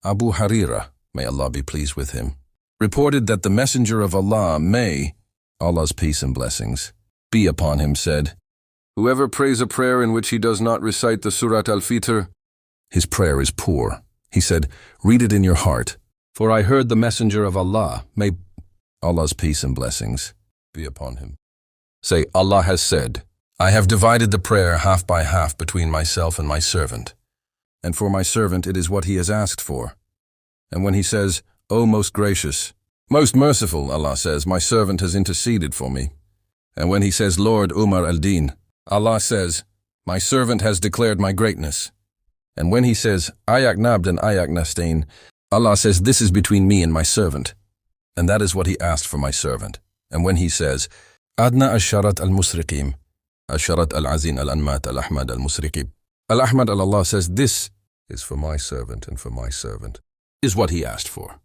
Abu Hurairah, may Allah be pleased with him, reported that the Messenger of Allah, may Allah's peace and blessings be upon him, said, "Whoever prays a prayer in which he does not recite the Surah Al-Fitr, his prayer is poor." He said, "Read it in your heart. For I heard the Messenger of Allah, may Allah's peace and blessings be upon him, say, Allah has said, I have divided the prayer half by half between myself and my servant. And for my servant it is what he has asked for. And when he says, O most gracious, most merciful, Allah says, my servant has interceded for me. And when he says, Lord Umar al-Din, Allah says, my servant has declared my greatness. And when he says, Ayak Nabd and Ayak Nastain, Allah says, this is between me and my servant. And that is what he asked for my servant. And when he says, Adna al-Sharat al-Musriqim, al-Sharat al-Azin al-Anmat al-Ahmad al-Musriqib, Al-Ahmad al-Allah says, this is for my servant and for my servant, is what he asked for.